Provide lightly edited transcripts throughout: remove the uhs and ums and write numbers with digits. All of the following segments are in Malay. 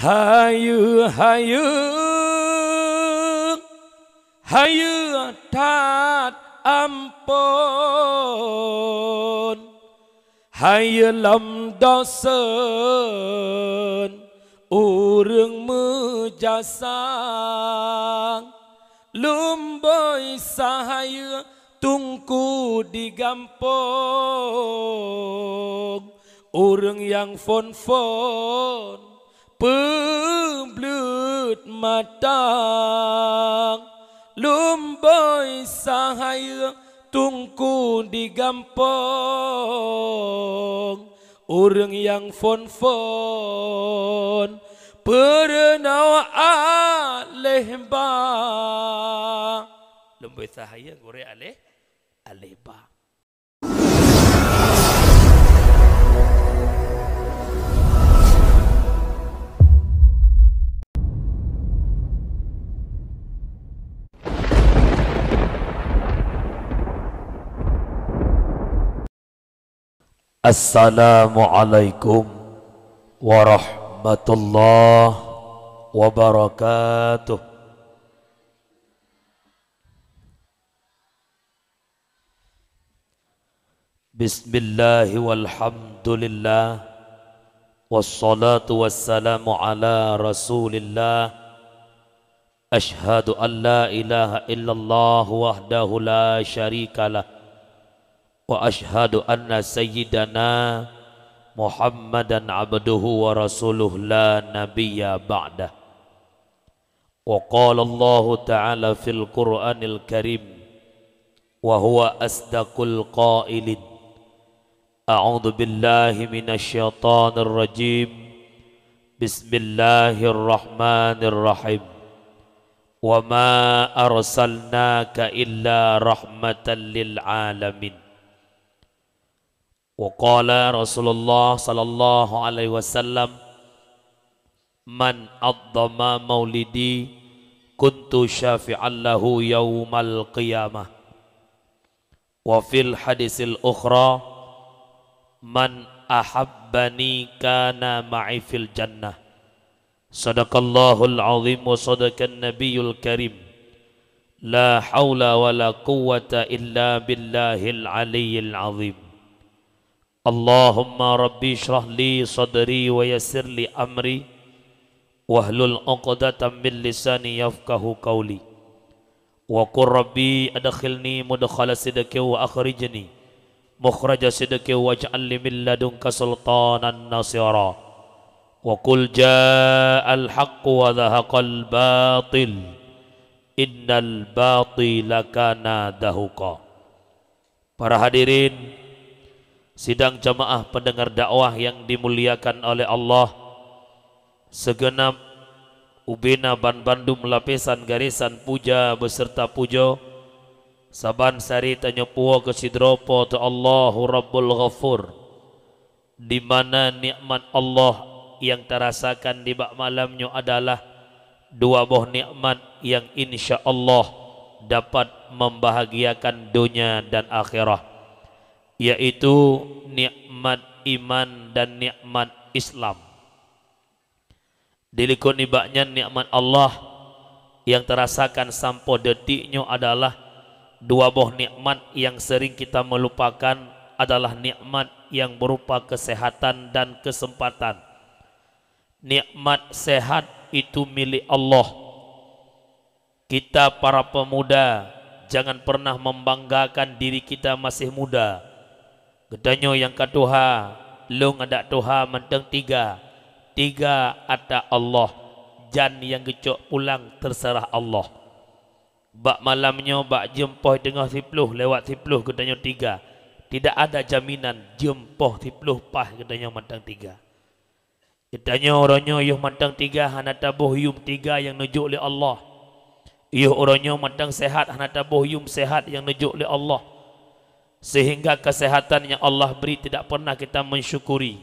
Hayu hayu hayu tat ampun hayu lam dosen urang mejasang lumboy sahayu tungku digampung urang yang fon-fon pemblut matang lumboy sahaya tungku digampung urang yang fon-fon pernah alehba lumboy sahaya gore alehba. Assalamualaikum warahmatullahi wabarakatuh. Bismillahi walhamdulillah wassalatu wassalamu ala rasulillah. Ashhadu an la ilaha illallah wahdahu la syarikalah wa ashhadu anna sayyidana Muhammadan abduhu wa rasuluh la nabiyya ba'dah. Wa qala Allah ta'ala fil Qur'anil Karim wa huwa asdaqul qailin. A'udzu billahi minasy syaithanir rajim. Bismillahirrahmanirrahim. Wa ma arsalnaka illa rahmatan lil alamin. Wa qala Rasulullah sallallahu alaihi wasallam man addama maulidi kuntu syafi'an lahu yaumal qiyamah. Wa fil hadisil ukhra man ahabbani kana ma'i fil jannah. Sadaqallahul azim wa sadaqan nabiyul karim. La hawla wa la quwwata illa billahil aliyyil azim. Allahumma rabbi shrah li sadri wa yassir li amri wahlul 'uqdatam min lisani yafqahu qawli wa qur rabbi adkhilni mudkhala sidqi wa akhrijni mukhraja sidqi waj'al li min ladunka sultanan nasira wa qul ja'al haqqu wa dhahaqal batil innal batila kana dahuqa. Para hadirin sidang jamaah pendengar dakwah yang dimuliakan oleh Allah, segenap ubena ban Bandung lapisan garisan puja beserta pujo saban sari tanya puwa ke sidropo tu Allahu Rabbul Ghafur, di mana nikmat Allah yang terasakan di bak malamnya adalah dua buah nikmat yang insya Allah dapat membahagiakan dunia dan akhirah, yaitu nikmat iman dan nikmat Islam. Dilikun ibaknya nikmat Allah yang terasakan sampai detiknya adalah dua buah nikmat yang sering kita melupakan, adalah nikmat yang berupa kesehatan dan kesempatan. Nikmat sehat itu milik Allah. Kita para pemuda jangan pernah membanggakan diri kita masih muda. Gedanyo yang kedua, lung ada Tuhan menteng tiga ada Allah, jan yang gecok pulang terserah Allah. Bak malamnya bak jempoh tengah 10 lewat 10 gedanyo tiga, tidak ada jaminan jempoh 10 pah gedanyo menteng tiga. Gedanyo orangnya yuh menteng tiga hana tabuh yum tiga yang nujuk oleh Allah. Yuh orangnya menteng sehat hana tabuh yum sehat yang nujuk oleh Allah. Sehingga kesehatan yang Allah beri tidak pernah kita mensyukuri.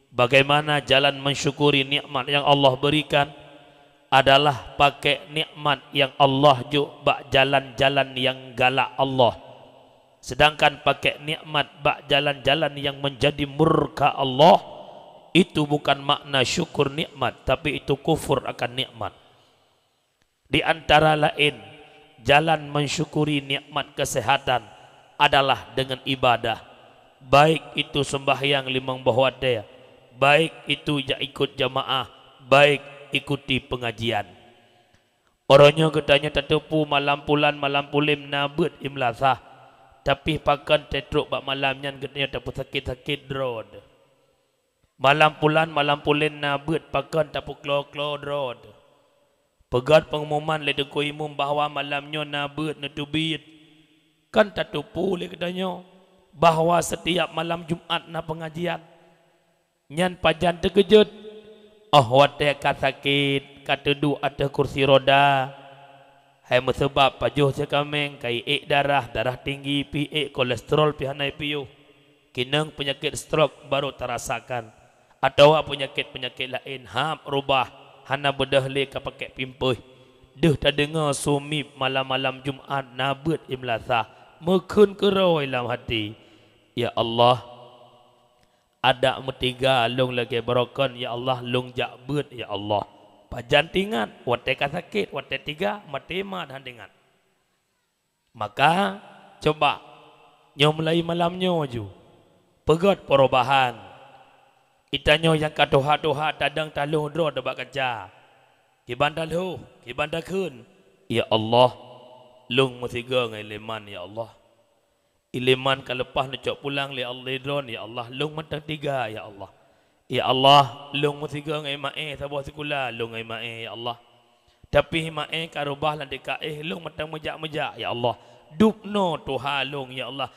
Bagaimana jalan mensyukuri nikmat yang Allah berikan adalah pakai nikmat yang Allah bak jalan-jalan yang galak Allah. Sedangkan pakai nikmat bak jalan-jalan yang menjadi murka Allah itu bukan makna syukur nikmat, tapi itu kufur akan nikmat. Di antara lain, jalan mensyukuri nikmat kesehatan adalah dengan ibadah. Baik itu sembahyang 5 waktu, baik itu ikut jamaah, baik ikuti pengajian. Orangnya katanya tertipu malam pulim nabut imlasah, tapi pakan tetruk bak malamnya katanya terpu sakit drod. Malam pulen nabut pakan terpu klo drod. Pegat pengumuman le deko imum bahawa malamnya nabut netubit. Kan tertipu le katanya bahawa setiap malam Jumat na pengajian. Nyan pajan terkejut. Oh watek sakit kata du ada kursi roda. Hai sebab pajuh sekameng kai darah tinggi pi kolesterol pi hanai piu. Kineng penyakit stroke baru terasakan. Atau penyakit lain hap rubah hana bedahli ka pakai pimpuh. Deh tak dengar sumip malam-malam Jumat nabut imlasah. Mekun keroi dalam hati. Ya Allah, ada metiga long lagi barokan. Ya Allah, long jakbut. Ya Allah, pajan tingat wateka sakit watek tiga matema dan dengat. Maka coba nyom mulai malamnya ju pegat perubahan. Itanya yang katoha-toha tadang taluh dro debak kerja. Kibandal hu, kibandal kun. Ya Allah, lung mutiga ngai leman ya Allah. Ileman kalepas necok pulang li Allah dron ya Allah, lung mentang tiga ya Allah. Ya Allah, lung mutiga ngai mae sabah sekula lung ngai mae ya Allah. Tapi mae karubah lan deka lung mentang mejak-mejak ya Allah. Dupno tuha lung ya Allah.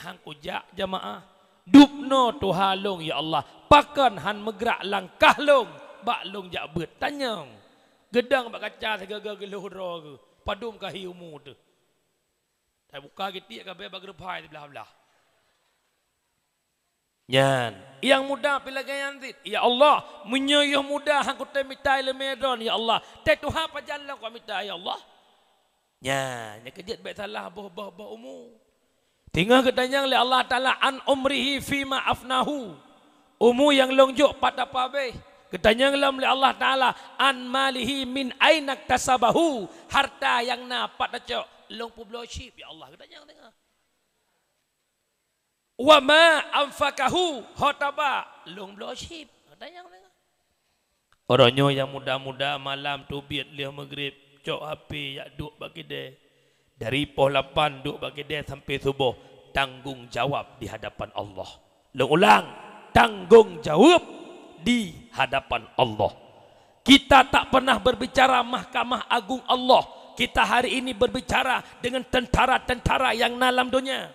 Hang kujak jamaah. Dupno tuha lung ya Allah. Pakan han megrak langkah long bak long jak bet tanyang gedang bak kaca segaga geluh ro ke padum ka hiumu tu tai buka gitik ka be bag repai belah-belah nyan yang muda pila gayan tit ya Allah menyayuh muda hang ku tai mitai le medon ya Allah tai tuha pajalang ku mitai ya Allah nyan nya kejet baik salah boh umu tinggal ketanyang le Allah taala an umrihi fima afnahu. Umu yang longjuk pada pabe. Ketanyang lam li Allah Ta'ala an malihi min ainak tasabahu. Harta yang napak dacok long publiship ya Allah. Ketanyang tengah. Wa ma anfakahu hotaba long publiship. Ketanyang tengah. Orangnya yang muda-muda malam tubit liah maghrib cok HP yak duk bagi dia. Dari pukul 8 duk bagi dia sampai subuh. Tanggung jawab di hadapan Allah. Long ulang. Tanggung jawab di hadapan Allah. Kita tak pernah berbicara Mahkamah Agung Allah. Kita hari ini berbicara dengan tentara-tentara yang dalam dunia.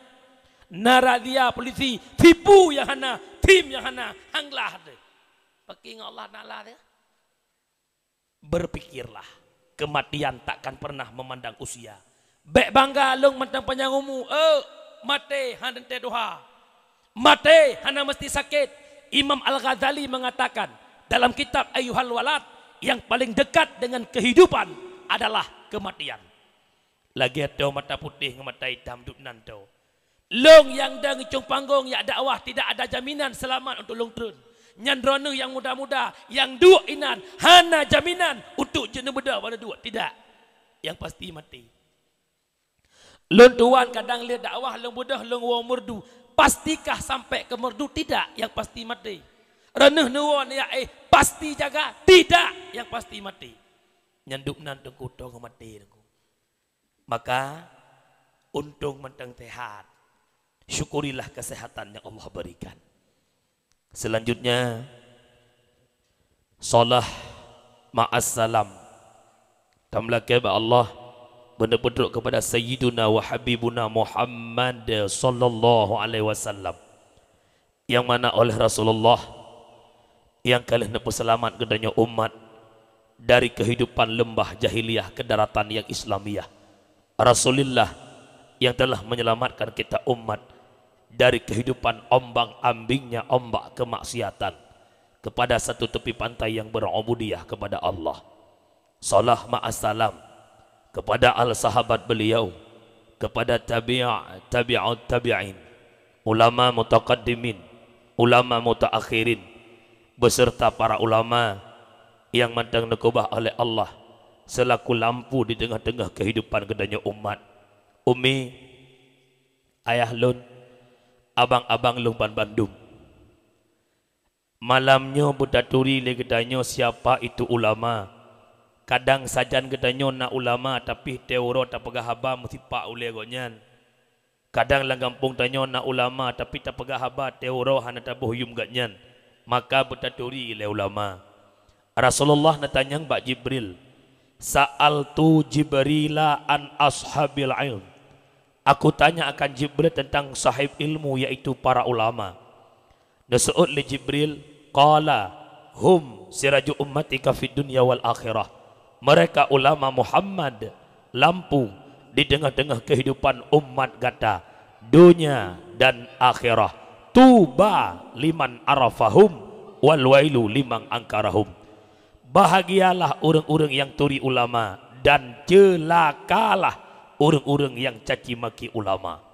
Naradia polisi, tipu yang hana, tim yang hana, hanglah deh. Pakai Allah Ta'ala dia. Berpikirlah, kematian takkan pernah memandang usia. Bek bangga long mentang panjang umur. Mati hande doha. Mati hana mesti sakit. Imam Al-Ghazali mengatakan dalam kitab Ayyuhal Walad yang paling dekat dengan kehidupan adalah kematian. Lagi ada mata putih mata hitam duk nanto. Long yang dah ngicung panggung ya dakwah tidak ada jaminan selamat untuk long turun. Nyandrona yang muda-muda yang dua inan hana jaminan untuk jenis muda pada dua tidak. Yang pasti mati. Long tuan kadang lihat dakwah long muda long umurdu. Pastikah sampai ke merdu? Tidak, yang pasti mati. Reneh nuwon ya pasti jaga? Tidak, yang pasti mati. Nyanduk nantung kutong mati. Maka untung mentang sehat. Syukurilah kesehatan yang Allah berikan. Selanjutnya salah ma'assalam. Tamlaka Allah benar-benar kepada Sayyiduna wa Habibuna Muhammad sallallahu alaihi wasallam yang mana oleh Rasulullah yang kalian dapat selamat kedanya umat dari kehidupan lembah jahiliyah ke daratan yang Islamiyah. Rasulullah yang telah menyelamatkan kita umat dari kehidupan ombang-ambingnya ombak kemaksiatan kepada satu tepi pantai yang berubudiyah kepada Allah. Salah ma'assalam kepada al-sahabat beliau, kepada tabi'in, ulama mutaqaddimin, ulama mutaakhirin, beserta para ulama yang mandang nakubah oleh Allah selaku lampu di tengah-tengah kehidupan kedanya umat. Umi, ayah lun, abang-abang lun Bandung. Malamnya berdaturi le kedanya siapa itu ulama. Kadang sajan kedanya nak ulama tapi teoro tak pegah haba mesti pak ule gonyan. Kadang lang kampung tanya nak ulama tapi tak pegah haba teoro hana tabuh yum ganyan. Maka berdaturi le ulama. Rasulullah nak tanya Mbak Jibril, sa'altu Jibrila an ashabil ilm. Aku tanya akan Jibril tentang sahib ilmu yaitu para ulama. Nasu'ud li Jibril, qala hum siraju ummatika fid dunya wal akhirah. Mereka ulama Muhammad, lampu di tengah-tengah kehidupan umat gata, dunia dan akhirah. Tuba liman arafahum wal wailu liman angkarahum. Bahagialah orang-orang yang turi ulama dan celakalah orang-orang yang caci maki ulama.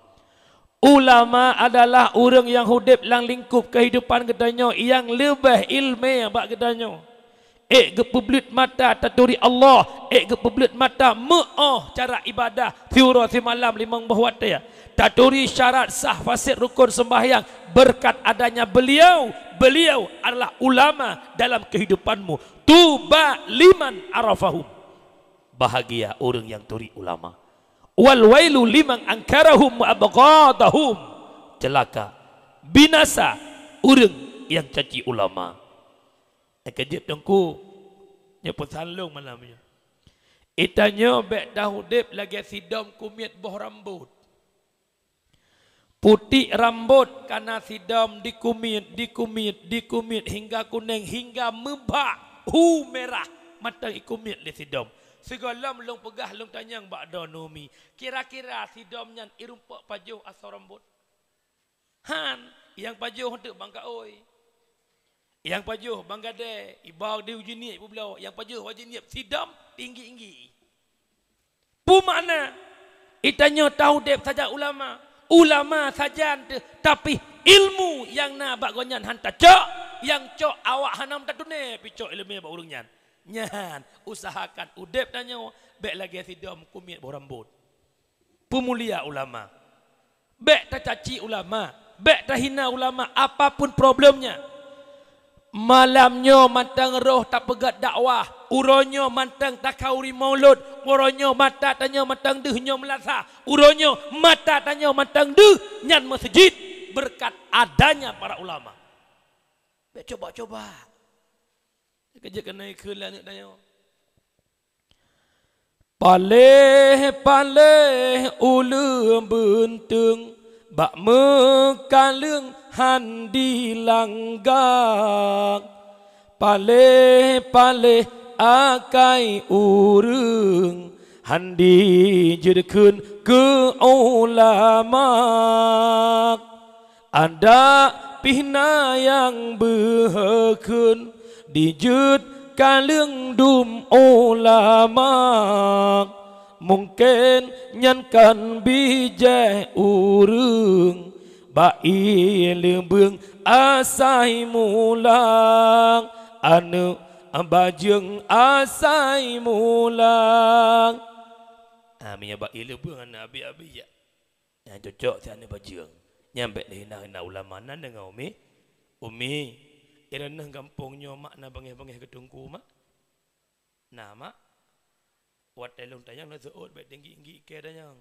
Ulama adalah orang yang hidup dalam lingkup kehidupan katanya yang lebih ilmu bak katanya. Ke publik mata taturi Allah, ke publik mata me'ah cara ibadah tiura ti malam limang bahwat ya. Taturi syarat sah fasid rukun sembahyang berkat adanya beliau adalah ulama dalam kehidupanmu. Tuba liman arafahum. Bahagia orang yang turi ulama. Wal wailu liman angkarahum wa abghadahum. Celaka, binasa orang yang caci ulama. Kejut tengku nyeput salung malamnya. Itanya bek dah hudip lagi sidam kumit boh rambut. Putih rambut karena sidam dikumit hingga kuning hingga membak merah mata ikumit le sidam. Segala long pegah long tanyang bak donomi. Kira-kira sidamnya irumpak pajuh asal rambut. Han yang pajuh untuk bangka oi. Yang pajuh Bangladesh, ibau dia uji niat pula. Yang pajuh wajib niat sidam tinggi-tinggi. Pu makna? Itanya tahu dep saja ulama. Ulama saja tapi ilmu yang nak bak gonyan hantar cok. Yang cok awak hanam tak tunai picok ilmu bak urungnya. Nyan usahakan udep tanya bek lagi sidam kumit berambut. Pemulia ulama. Bek tak caci ulama, bek tak hina ulama apapun problemnya. Malamnya mantang roh tak pegat dakwah, uronyo mantang tak kauri maulud, uronyo mata tanya mantang dehnya melasa, uronyo mata tanya mantang deh nyan masjid berkat adanya para ulama. Bek coba-coba. Kerja kena ikut lah nak tanya. Paleh ulum bentung bak mekaleng handi langgak. Paleh akai urung handi jedekun ke ulama. Ada pihna yang behekun dijud kaleng dum ulama. Mungkin nyankan bijak urung bai lembeng asai mulang anu bajeng asai mulang. Aminya bai lembeng anu abi-abi ya. Yang cocok si anu bajeng. Nyampe hina ulama nan dengan umi irana kampungnya mak na bangeh-bangeh ketungku mak. Nah mak wat elong tayang na seot baik tinggi-tinggi ke tayang.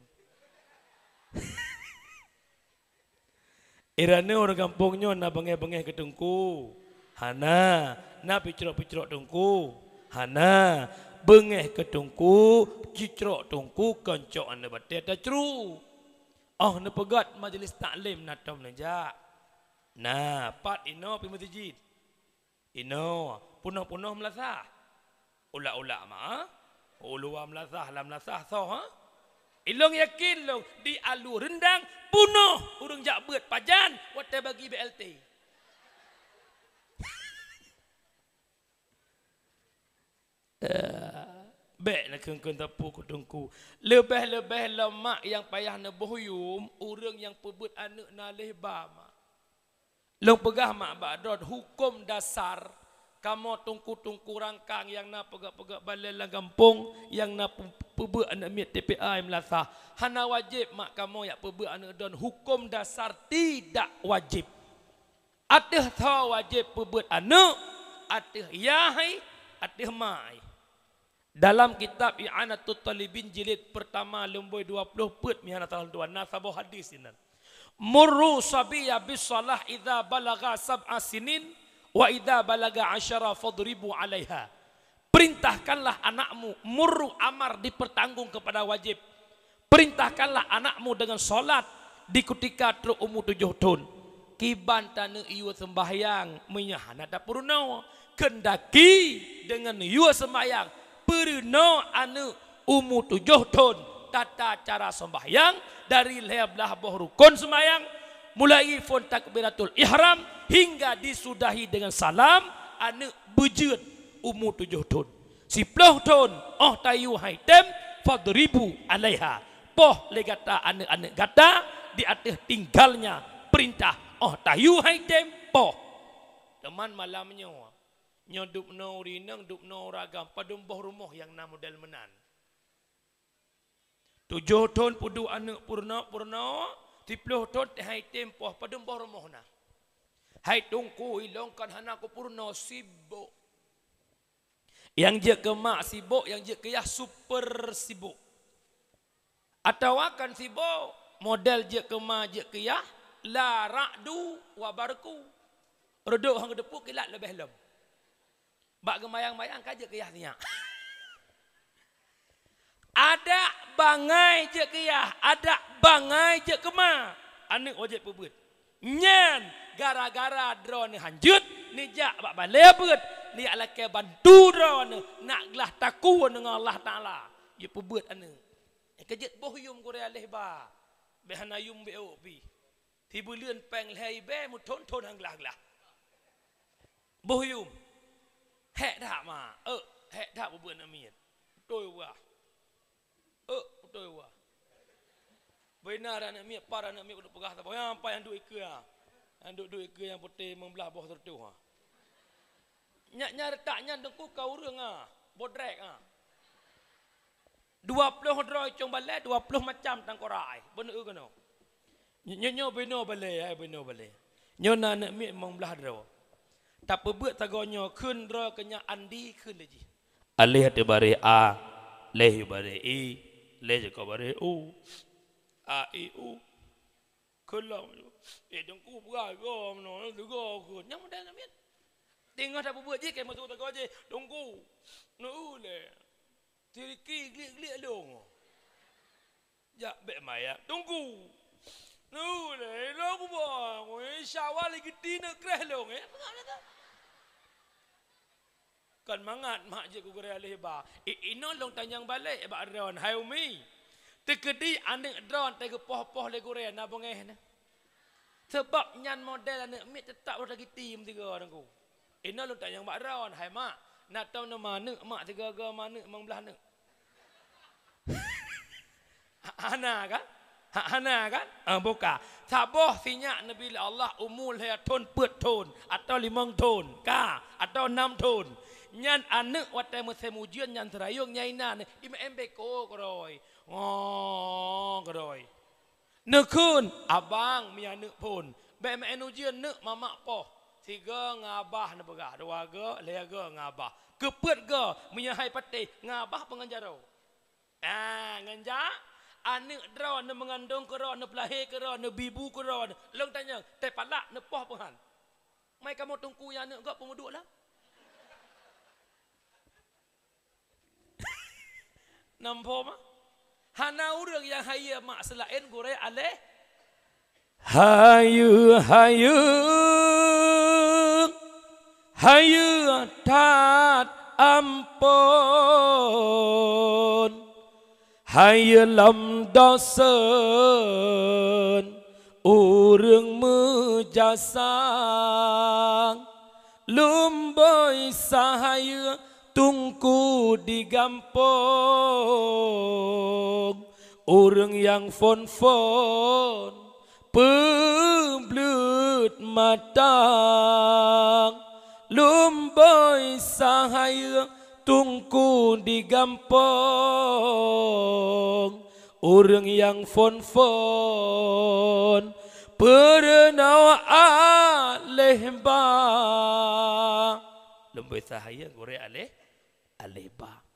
Irana orang kampungnya na bangeh-bangeh ketungku. Hana na picrok-picrok tungku. Hana bengeh ketungku cicrok tungku koncok anda batet dah cru. Oh na pegat majlis taklim na tom nejak. Nah pat ino pi masjid. Ino punah-punah melasah. Ulak-ulak mah. Ulua melasah lam melasah so ha. Ilong yakin long di alu rendang punah urang jak beut pajan wate bagi BLT. Bek nak keun tapu kutungku. Lebih-lebih lemak yang payah na bohyum urang yang pebut anak na leh ba. Long pegah mak badon hukum dasar kamu tungku rangkang yang na pegak balai lang kampung yang na pebe anak miat TPA Melasa hana wajib mak kamu ya pebe anak don hukum dasar tidak wajib. Atih tha wajib pebe anak atih yahai atih mai. Dalam kitab I'anatul Talibin jilid pertama lemboy 20 put mihana tahun 2 nasabah hadis ini. Murru sabiya bis salah idza balagha sab'a sinin wa idza balaga 10 fadribu 'alaiha. Perintahkanlah anakmu, murru amar dipertanggung kepada wajib. Perintahkanlah anakmu dengan solat di ketika tru umur 7 tahun. Kiban tanu ieu sembahyang menyahana da purna kendaki dengan ieu sembahyang purna anu umur 7 tahun tata cara sembahyang dari belah boh rukun sembahyang mulai fon takbiratul ihram hingga disudahi dengan salam anu bujut umur 7 tahun 10 tahun oh tayu haitem fadribu alaiha poh legata anu gata di atas tinggalnya perintah oh tayu haitem poh teman malamnya nyoduk no rinang duk no ragam padum boh rumah yang na model menan 7 tahun pudu anak purna 10 tahun hai tempoh padum boh rumah na hai tungku ilongkan hanaku purna sibuk yang je ke mak sibuk yang je ke yah super sibuk atau akan sibuk model je ke mak je ke yah la ra'du wa barku reduk hang depu kilat lebih lem bak gemayang-mayang kaje ke yahnya. Ada bangai je ke yah, ada bangai je ke ma. Anak wajib pebut. Nyan gara-gara drone hanjut ni jak bak balai pebut. Ni ala ke bantu drone nak gelah takwa dengan Allah Taala. Ye pebut anak. Kejet boh yum Korea leh ba. Behana yum be pi. Ti bulian peng leh be mu thon hang gelah. Boh yum hek dah ma hek dah buat amian toi wah toi wah benar anak miat para anak miat duk pegah tak apa yang duk ikut yang duk ikut yang putih membelah bawah tertu nyak retaknya dengku kau urang bodrek 20 droi cong balai 20 macam tangkorai bener ke no nyo beno balai nyo anak miat membelah dro tak perbuat tagonyo kun ro kenya andi kun leji alih te bare a leh bare e leh ko bare u a e u kulam dengku bra go no go kun nyam modal namit tengok tak perbuat je ke masuk tago je dengku no le tiriki glik long ja be maya dengku no le lo ku ba insya-Allah lagi tina kreh long kan mangat mak je ku gerai leh ba ino long tanyang balik ba ron hai umi tekedi anek drone te poh-poh le gerai na bongeh na sebab nyan model anek mit tetap lagi tim tiga orang ku ino long tanyang ba ron hai mak nak tahu nama nek mak tiga mana mang belah nek ana kan buka saboh sinyak nabi Allah umul hai ton put ton atau 5 ton ka atau 6 ton nyan anak watai musim ujian nyan terayung nyaina ne im embe ko koroi koroi nekun abang mi anak pun be me ujian nek mamak poh 3 ngabah ne begah 2 ge lega ngabah kepet ge menyahai patih ngabah penganjaro nganja anak draw ne mengandung kero ne pelahir kero ne bibu kero long tanya te palak ne poh pengan mai kamu tungku yang anak gak pemuduk lah nampo mah hana urang yang haya mak selain gore aleh hayu tat ampun hayu lam dosen urang mejasang lumboy sahaya tungku di gampong orang yang fon Peblut matang Lumboy sahaya Tungku di gampong Orang yang fon-fon Pernah aleh ba Lumboy sahaya gore aleh ba